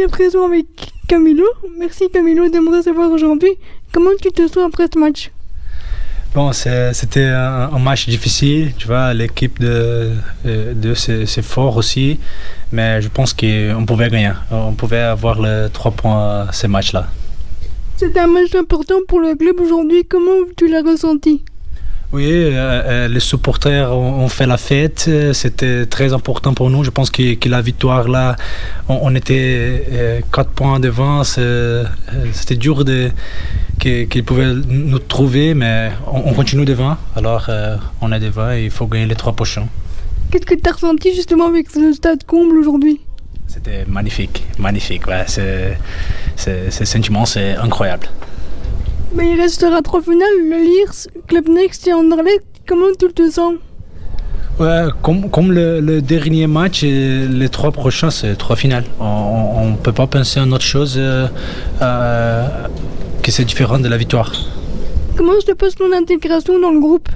à présent avec Camilo. Merci Camilo de me recevoir aujourd'hui. Comment tu te sens après ce match? Bon, c'était un match difficile, tu vois, l'équipe de c'est fort aussi, mais je pense qu'on pouvait gagner. On pouvait avoir les 3 points à ces matchs-là. C'était un match important pour le club aujourd'hui, comment tu l'as ressenti? Oui, les supporters ont fait la fête, c'était très important pour nous. Je pense que la victoire là, on était 4 points devant, c'était dur qu'ils pouvaient nous trouver, mais on continue devant. Alors on est devant et il faut gagner les 3 prochains. Qu'est-ce que tu as ressenti justement avec le stade comble aujourd'hui? C'était magnifique, magnifique. Ouais, ce sentiment, c'est incroyable. Mais il restera 3 finales, le Lierse, Club Next et Anderlecht. Comment tu te sens? Ouais, comme le dernier match et les 3 prochains, c'est 3 finales. On ne peut pas penser à autre chose que c'est différent de la victoire. Comment se passe ton intégration dans le groupe?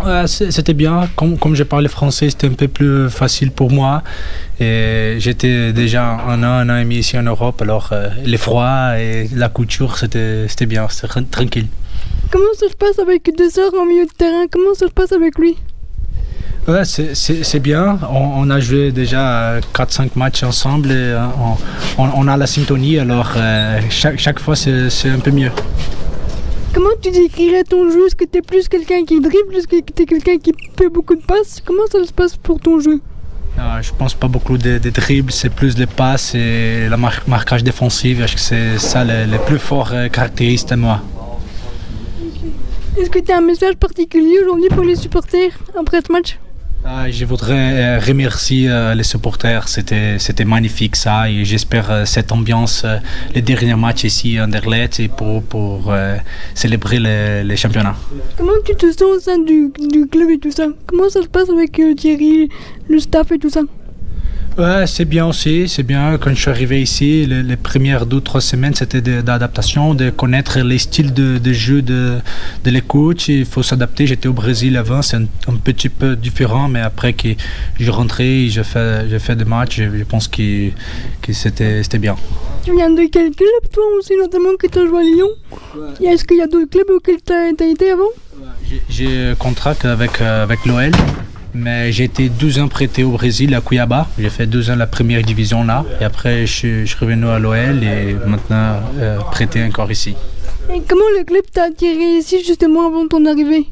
Ouais, c'était bien. Comme je parlais français, c'était un peu plus facile pour moi. Et j'étais déjà un an et demi ici en Europe. Alors, les froids et la couture, c'était bien, c'était tranquille. Comment ça se passe avec Dessert en milieu de terrain? Comment ça se passe avec lui? Ouais, c'est bien. On a joué déjà 4-5 matchs ensemble et on a la syntonie. Alors, chaque fois, c'est un peu mieux. Comment tu décrirais ton jeu? Est-ce que tu es plus quelqu'un qui dribble? Est-ce que tu es quelqu'un qui fait beaucoup de passes? Comment ça se passe pour ton jeu? Je pense pas beaucoup de dribbles, c'est plus les passes et le marquage défensif. C'est ça les plus fortes caractéristiques de moi. Est-ce que tu as un message particulier aujourd'hui pour les supporters après ce match? Je voudrais remercier les supporters, c'était magnifique ça et j'espère cette ambiance les derniers matchs ici à Anderlecht et pour célébrer les championnats. Comment tu te sens au sein du club et tout ça? Comment ça se passe avec Thierry, le staff et tout ça? Ouais, c'est bien aussi, c'est bien. Quand je suis arrivé ici, les premières 2-3 semaines, c'était d'adaptation, de connaître les styles de jeu de les coachs. Il faut s'adapter. J'étais au Brésil avant, c'est un petit peu différent, mais après que je rentrais, j'ai fait des matchs, je pense que c'était bien. Tu viens de quel club, toi aussi, notamment que tu as joué à Lyon? Ouais. Est-ce qu'il y a d'autres clubs auxquels tu as été avant? J'ai un contrat avec l'OL. Mais j'ai été 12 ans prêté au Brésil, à Cuiabá. J'ai fait 2 ans la première division là. Et après, je suis revenu à l'OL et maintenant prêté encore ici. Et comment le club t'a attiré ici justement avant ton arrivée?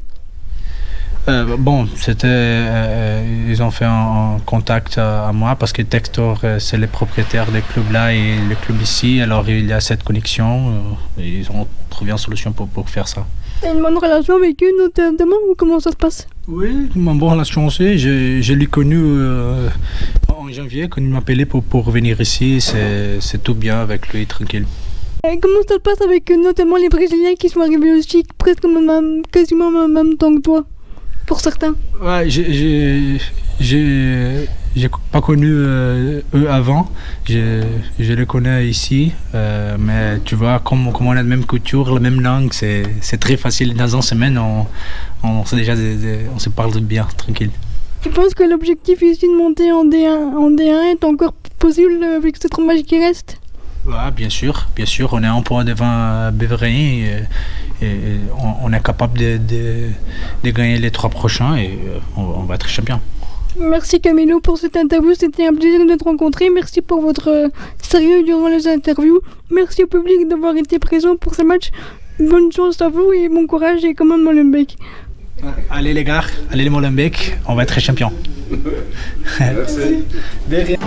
Bon, ils ont fait un contact à moi parce que Textor, c'est le propriétaire des clubs là et le club ici. Alors il y a cette connexion. Et ils ont trouvé une solution pour faire ça. T'as une bonne relation avec eux notamment ou comment ça se passe? Oui, une bonne relation aussi. Je l'ai connu en janvier quand il m'appelait pour venir ici. C'est tout bien avec lui, tranquille. Et comment ça se passe avec notamment les Brésiliens qui sont arrivés aussi presque quasiment en même temps que toi, pour certains? Ouais, j'ai pas connu eux avant. Je les connais ici, mais tu vois, comme on a la même culture, la même langue, c'est très facile. Dans une semaine, on se parle bien, tranquille. Tu penses que l'objectif ici de monter en D1 est encore possible avec ce match qui reste? Ouais, bien sûr, on est un point devant Beverly et on est capable de gagner les 3 prochains et on va être champion. Merci Camilo pour cette interview, c'était un plaisir de te rencontrer. Merci pour votre sérieux durant les interviews. Merci au public d'avoir été présent pour ce match. Bonne chance à vous et bon courage et commande Molenbeek. Allez les gars, allez les Molenbeek, on va être champion. Merci. De rien.